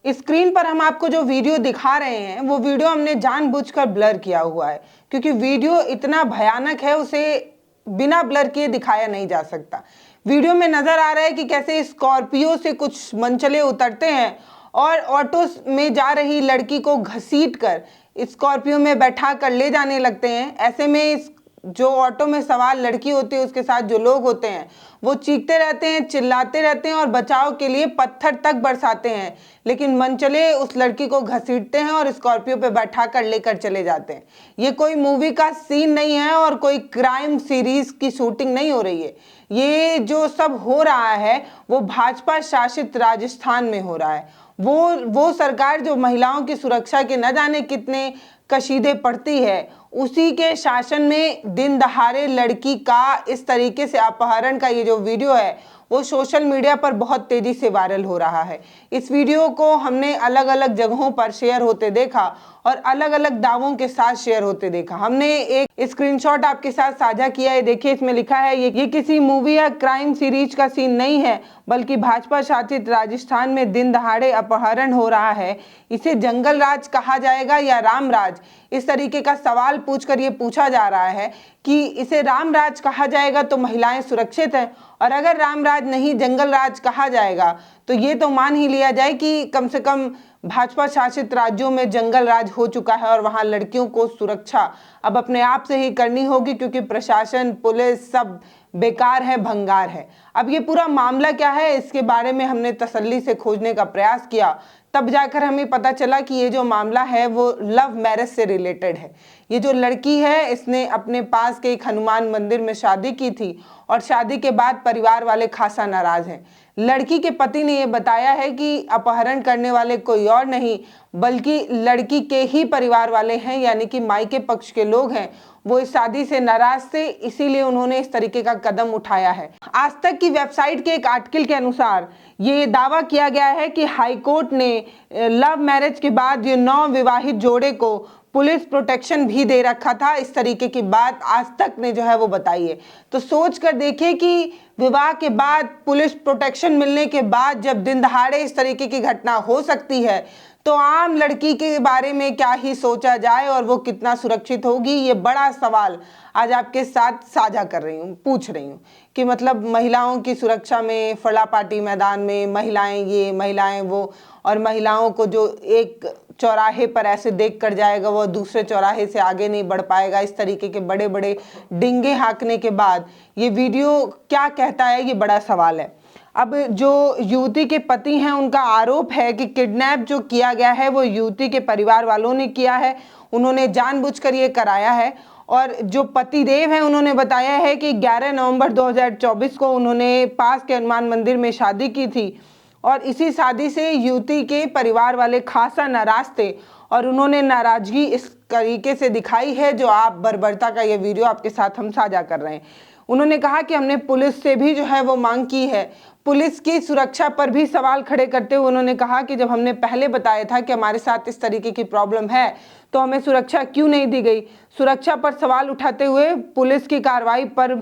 Screen पर हम आपको जो वीडियो दिखा रहे हैं वो वीडियो हमने जानबूझकर ब्लर किया हुआ है, क्योंकि वीडियो इतना भयानक है, उसे बिना ब्लर किए दिखाया नहीं जा सकता। वीडियो में नजर आ रहा है कि कैसे स्कॉर्पियो से कुछ मनचले उतरते हैं और ऑटो में जा रही लड़की को घसीटकर स्कॉर्पियो में बैठा कर ले जाने लगते हैं। ऐसे में जो ऑटो में सवार लड़की होती है, उसके साथ जो लोग होते हैं, वो चीखते रहते हैं, चिल्लाते रहते हैं और बचाव के लिए पत्थर तक बरसाते हैं, लेकिन मनचले उस लड़की को घसीटते हैं और स्कॉर्पियो पे बैठा कर लेकर चले जाते हैं। ये कोई मूवी का सीन नहीं है और कोई क्राइम सीरीज की शूटिंग नहीं हो रही है। ये जो सब हो रहा है वो भाजपा शासित राजस्थान में हो रहा है। वो सरकार जो महिलाओं की सुरक्षा के न जाने कितने कशीदे पड़ती है, उसी के शासन में दिन दहाड़े लड़की का इस तरीके से अपहरण का ये जो वीडियो है वो सोशल मीडिया पर बहुत तेजी से वायरल हो रहा है। इस वीडियो को हमने अलग अलग जगहों पर शेयर होते देखा और अलग अलग दावों के साथ शेयर होते देखा। हमने एक स्क्रीनशॉट आपके साथ साझा किया है, देखिए इसमें लिखा है ये किसी मूवी या क्राइम सीरीज का सीन नहीं है, बल्कि भाजपा शासित राजस्थान में दिन दहाड़े अपहरण हो रहा है। इसे जंगल राज कहा जाएगा या राम राज? इस तरीके का सवाल पूछकर ये पूछा जा रहा है कि इसे राम राज कहा जाएगा तो महिलाएं सुरक्षित हैं, और अगर राम राज नहीं जंगल राज कहा जाएगा तो ये तो मान ही लिया जाए कि कम से कम भाजपा शासित राज्यों में जंगल राज हो चुका है और वहां लड़कियों को सुरक्षा अब अपने आप से ही करनी होगी, क्योंकि प्रशासन, पुलिस सब बेकार है, भंगार है। अब ये पूरा मामला क्या है, इसके बारे में हमने तसल्ली से खोजने का प्रयास किया, तब जाकर हमें पता चला कि ये जो मामला है वो लव मैरिज से रिलेटेड है। ये जो लड़की है, इसने अपने पास के एक हनुमान मंदिर में शादी की थी और शादी के बाद परिवार वाले खासा नाराज हैं। लड़की के पति ने ये बताया है कि अपहरण करने वाले कोई और नहीं बल्कि लड़की के ही परिवार वाले हैं, यानी कि मायके पक्ष के लोग हैं। वो इस शादी से नाराज थे, इसीलिए उन्होंने इस तरीके का कदम उठाया है। आज तक की वेबसाइट के एक आर्टिकल के अनुसार ये दावा किया गया है कि हाईकोर्ट ने लव मैरिज के बाद ये नवविवाहित जोड़े को पुलिस प्रोटेक्शन भी दे रखा था। इस तरीके की बात आज तक ने जो है वो बताई है। तो सोच कर देखिए कि विवाह के बाद पुलिस प्रोटेक्शन मिलने के बाद जब दिन दहाड़े इस तरीके की घटना हो सकती है, तो आम लड़की के बारे में क्या ही सोचा जाए और वो कितना सुरक्षित होगी, ये बड़ा सवाल आज आपके साथ साझा कर रही हूँ, पूछ रही हूँ कि मतलब महिलाओं की सुरक्षा में फलापाटी मैदान में महिलाएं ये महिलाएं वो, और महिलाओं को जो एक चौराहे पर ऐसे देख कर जाएगा वो दूसरे चौराहे से आगे नहीं बढ़ पाएगा, इस तरीके के बड़े बड़े डिंगे हाँकने के बाद ये वीडियो क्या कहता है, ये बड़ा सवाल है। अब जो युवती के पति हैं उनका आरोप है कि किडनैप जो किया गया है वो युवती के परिवार वालों ने किया है, उन्होंने जानबूझकर ये कराया है। और जो पतिदेव हैं उन्होंने बताया है कि 11 नवंबर 2024 को उन्होंने पास के हनुमान मंदिर में शादी की थी और इसी शादी से युवती के परिवार वाले खासा नाराज थे और उन्होंने नाराजगी इस तरीके से दिखाई है जो आप बर्बरता का ये वीडियो आपके साथ हम साझा कर रहे हैं। उन्होंने कहा कि हमने पुलिस से भी जो है वो मांग की है, पुलिस की सुरक्षा पर भी सवाल खड़े करते हुए उन्होंने कहा कि जब हमने पहले बताया था कि हमारे साथ इस तरीके की प्रॉब्लम है तो हमें सुरक्षा क्यों नहीं दी गई। सुरक्षा पर सवाल उठाते हुए पुलिस की कार्रवाई पर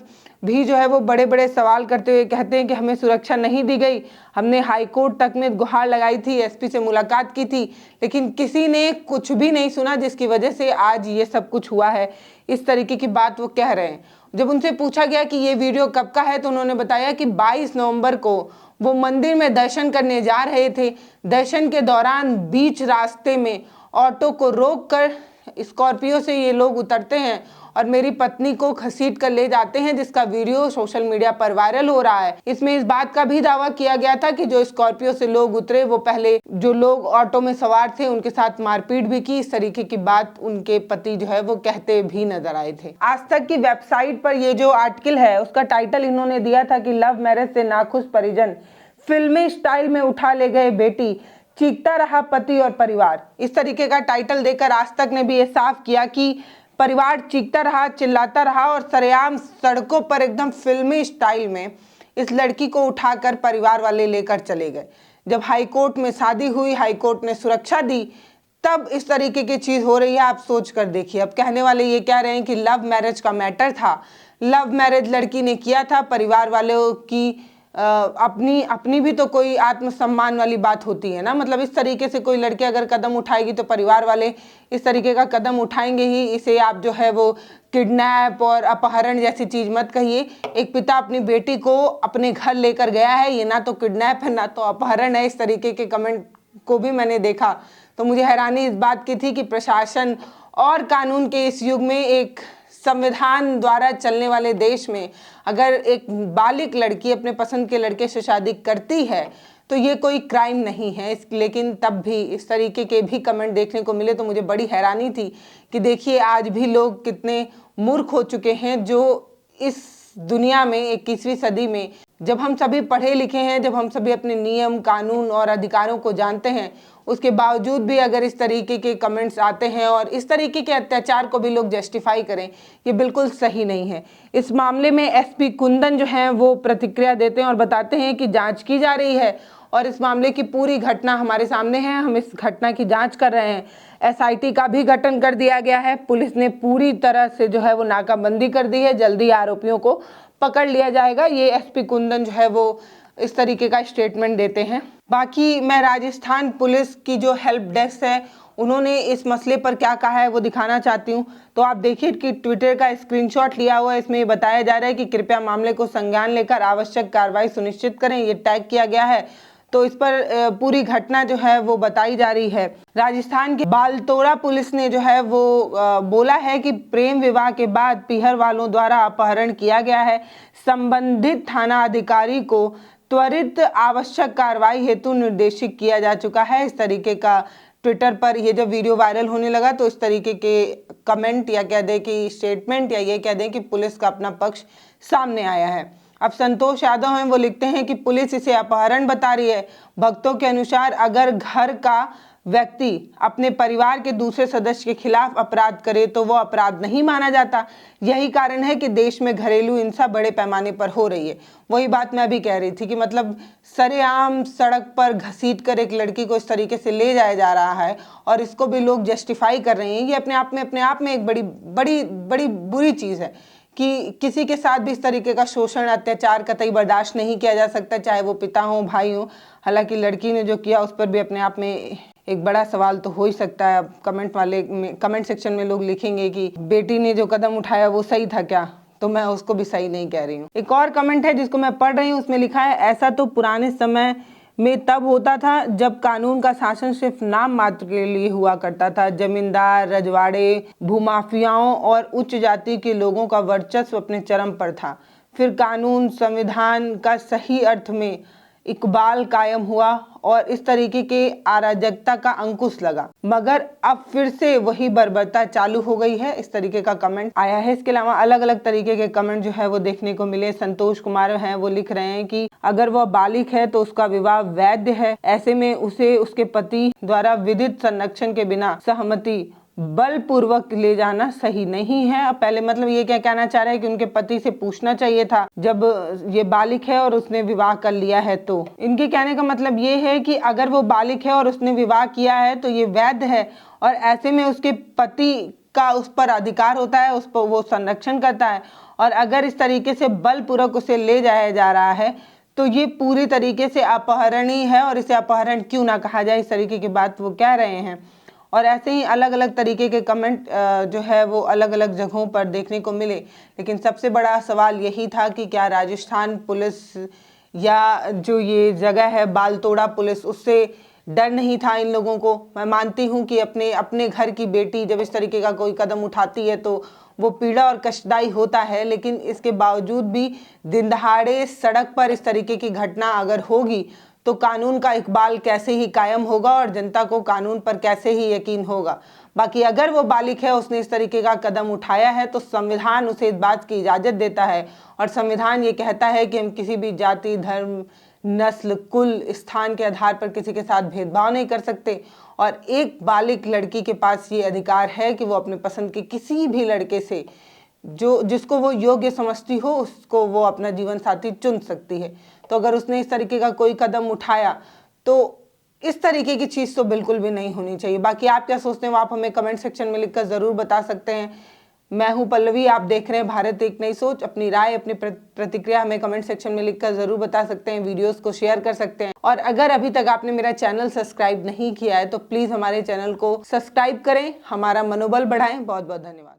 भी जो है वो बड़े बड़े सवाल करते हुए कहते हैं कि हमें सुरक्षा नहीं दी गई। हमने हाईकोर्ट तक में गुहार लगाई थी, एसपी से मुलाकात की थी, लेकिन किसी ने कुछ भी नहीं सुना, जिसकी वजह से आज ये सब कुछ हुआ है। इस तरीके की बात वो कह रहे हैं। जब उनसे पूछा गया कि ये वीडियो कब का है तो उन्होंने बताया कि 22 नवंबर को वो मंदिर में दर्शन करने जा रहे थे। दर्शन के दौरान बीच रास्ते में ऑटो को रोककर स्कॉर्पियो से ये लोग उतरते हैं और मेरी पत्नी को घसीट कर ले जाते हैं, जिसका वीडियो सोशल मीडिया पर वायरल हो रहा है। इसमें इस बात का भी दावा किया गया था कि जो स्कॉर्पियो से लोग उतरे वो पहले जो लोग ऑटो में सवार थे उनके साथ मारपीट भी की। इस तरीके की बात उनके पति जो है वो कहते भी नजर आए थे। आज तक की वेबसाइट पर ये जो आर्टिकल है उसका टाइटल इन्होंने दिया था कि लव मैरिज से नाखुश परिजन, फिल्मी स्टाइल में उठा ले गए बेटी, चीखता रहा पति और परिवार। इस तरीके का टाइटल देकर आज तक ने भी ये साफ किया कि परिवार चीखता रहा, चिल्लाता रहा और सरेआम सड़कों पर एकदम फिल्मी स्टाइल में इस लड़की को उठाकर परिवार वाले लेकर चले गए। जब हाईकोर्ट में शादी हुई, हाईकोर्ट ने सुरक्षा दी, तब इस तरीके की चीज हो रही है। आप सोच कर देखिए। अब कहने वाले ये कह रहे हैं कि लव मैरिज का मैटर था, लव मैरिज लड़की ने किया था, परिवार वालों की अपनी अपनी भी तो कोई आत्मसम्मान वाली बात होती है ना। मतलब इस तरीके से कोई लड़की अगर कदम उठाएगी तो परिवार वाले इस तरीके का कदम उठाएंगे ही। इसे आप जो है वो किडनैप और अपहरण जैसी चीज मत कहिए। एक पिता अपनी बेटी को अपने घर लेकर गया है, ये ना तो किडनैप है ना तो अपहरण है। इस तरीके के कमेंट को भी मैंने देखा तो मुझे हैरानी इस बात की थी कि प्रशासन और कानून के इस युग में, एक संविधान द्वारा चलने वाले देश में, अगर एक बालिग लड़की अपने पसंद के लड़के से शादी करती है तो ये कोई क्राइम नहीं है। लेकिन तब भी इस तरीके के भी कमेंट देखने को मिले तो मुझे बड़ी हैरानी थी कि देखिए आज भी लोग कितने मूर्ख हो चुके हैं, जो इस दुनिया में 21वीं सदी में, जब हम सभी पढ़े लिखे हैं, जब हम सभी अपने नियम कानून और अधिकारों को जानते हैं, उसके बावजूद भी अगर इस तरीके के कमेंट्स आते हैं और इस तरीके के अत्याचार को भी लोग जस्टिफाई करें, ये बिल्कुल सही नहीं है। इस मामले में एसपी कुंदन जो हैं वो प्रतिक्रिया देते हैं और बताते हैं कि जांच की जा रही है और इस मामले की पूरी घटना हमारे सामने है, हम इस घटना की जांच कर रहे हैं। एसआईटी का भी गठन कर दिया गया है, पुलिस ने पूरी तरह से जो है वो नाकाबंदी कर दी है, जल्दी आरोपियों को पकड़ लिया जाएगा। ये एसपी कुंदन जो है वो इस तरीके का स्टेटमेंट देते हैं। बाकी मैं राजस्थान पुलिस की जो हेल्प डेस्क है उन्होंने इस मसले पर क्या कहा है वो दिखाना चाहती हूँ। तो आप देखिए कि ट्विटर का स्क्रीनशॉट लिया हुआ है, इसमें ये बताया जा रहा है कि कृपया मामले को संज्ञान लेकर आवश्यक कार्रवाई सुनिश्चित करें। ये टैग किया गया है तो इस पर पूरी घटना जो है वो बताई जा रही है। राजस्थान के बालतोड़ा पुलिस ने जो है वो बोला है कि प्रेम विवाह के बाद पीहर वालों द्वारा अपहरण किया गया है। संबंधित थाना अधिकारी को त्वरित आवश्यक कार्रवाई हेतु निर्देशित किया जा चुका है। इस तरीके का ट्विटर पर ये जब वीडियो वायरल होने लगा तो इस तरीके के कमेंट या कह दें कि स्टेटमेंट या ये कह दें कि पुलिस का अपना पक्ष सामने आया है। अब संतोष यादव हैं, वो लिखते हैं कि पुलिस इसे अपहरण बता रही है। भक्तों के अनुसार अगर घर का व्यक्ति अपने परिवार के दूसरे सदस्य के खिलाफ अपराध करे तो वो अपराध नहीं माना जाता। यही कारण है कि देश में घरेलू हिंसा बड़े पैमाने पर हो रही है। वही बात मैं भी कह रही थी कि मतलब सरेआम सड़क पर घसीट कर एक लड़की को इस तरीके से ले जाया जा रहा है और इसको भी लोग जस्टिफाई कर रहे हैं। ये अपने आप में एक बड़ी बड़ी बड़ी बुरी चीज़ है कि किसी के साथ भी इस तरीके का शोषण अत्याचार कतई बर्दाश्त नहीं किया जा सकता, चाहे वो पिता हो भाई हो। हालांकि लड़की ने जो किया उस पर भी अपने आप में एक बड़ा सवाल तो हो ही सकता है। अब कमेंट सेक्शन में लोग लिखेंगे कि बेटी ने जो कदम उठाया वो सही था क्या, तो मैं उसको भी सही नहीं कह रही हूँ। एक और कमेंट है जिसको मैं पढ़ रही हूँ, उसमें लिखा है ऐसा तो पुराने समय में तब होता था जब कानून का शासन सिर्फ नाम मात्र के लिए हुआ करता था। जमींदार, रजवाड़े, भूमाफियाओं और उच्च जाति के लोगों का वर्चस्व अपने चरम पर था। फिर कानून संविधान का सही अर्थ में इकबाल कायम हुआ और इस तरीके के अराजकता का अंकुश लगा, मगर अब फिर से वही बर्बरता चालू हो गई है। इस तरीके का कमेंट आया है। इसके अलावा अलग अलग तरीके के कमेंट जो है वो देखने को मिले। संतोष कुमार हैं, वो लिख रहे हैं कि अगर वह बालिग है तो उसका विवाह वैध है, ऐसे में उसे उसके पति द्वारा विधिक संरक्षण के बिना सहमति बलपूर्वक ले जाना सही नहीं है। अब पहले मतलब ये क्या कहना चाह रहे हैं कि उनके पति से पूछना चाहिए था जब ये बालिग है और उसने विवाह कर लिया है। तो इनके कहने का मतलब ये है कि अगर वो बालिग है और उसने विवाह किया है तो ये वैध है और ऐसे में उसके पति का उस पर अधिकार होता है, उस पर वो संरक्षण करता है। और अगर इस तरीके से बलपूर्वक उसे ले जाया जा रहा है तो ये पूरी तरीके से अपहरण ही है और इसे अपहरण क्यों ना कहा जाए, इस तरीके की बात वो कह रहे हैं। और ऐसे ही अलग अलग तरीके के कमेंट जो है वो अलग अलग जगहों पर देखने को मिले। लेकिन सबसे बड़ा सवाल यही था कि क्या राजस्थान पुलिस या जो ये जगह है बालतोड़ा पुलिस, उससे डर नहीं था इन लोगों को। मैं मानती हूँ कि अपने घर की बेटी जब इस तरीके का कोई कदम उठाती है तो वो पीड़ा और कष्टदायी होता है, लेकिन इसके बावजूद भी दिन दहाड़े सड़क पर इस तरीके की घटना अगर होगी तो कानून का इकबाल कैसे ही कायम होगा और जनता को कानून पर कैसे ही यकीन होगा। बाकी अगर वो बालिग है, उसने इस तरीके का कदम उठाया है तो संविधान उसे इस बात की इजाज़त देता है और संविधान ये कहता है कि हम किसी भी जाति, धर्म, नस्ल, कुल, स्थान के आधार पर किसी के साथ भेदभाव नहीं कर सकते। और एक बालिग लड़की के पास ये अधिकार है कि वो अपने पसंद के किसी भी लड़के से जिसको वो योग्य समझती हो उसको वो अपना जीवन साथी चुन सकती है। तो अगर उसने इस तरीके का कोई कदम उठाया तो इस तरीके की चीज़ तो बिल्कुल भी नहीं होनी चाहिए। बाकी आप क्या सोचते हैं वो आप हमें कमेंट सेक्शन में लिखकर ज़रूर बता सकते हैं। मैं हूं पल्लवी, आप देख रहे हैं भारत एक नई सोच। अपनी राय, अपनी प्रतिक्रिया हमें कमेंट सेक्शन में लिखकर जरूर बता सकते हैं, वीडियोस को शेयर कर सकते हैं। और अगर अभी तक आपने मेरा चैनल सब्सक्राइब नहीं किया है तो प्लीज हमारे चैनल को सब्सक्राइब करें, हमारा मनोबल बढ़ाएं। बहुत बहुत धन्यवाद।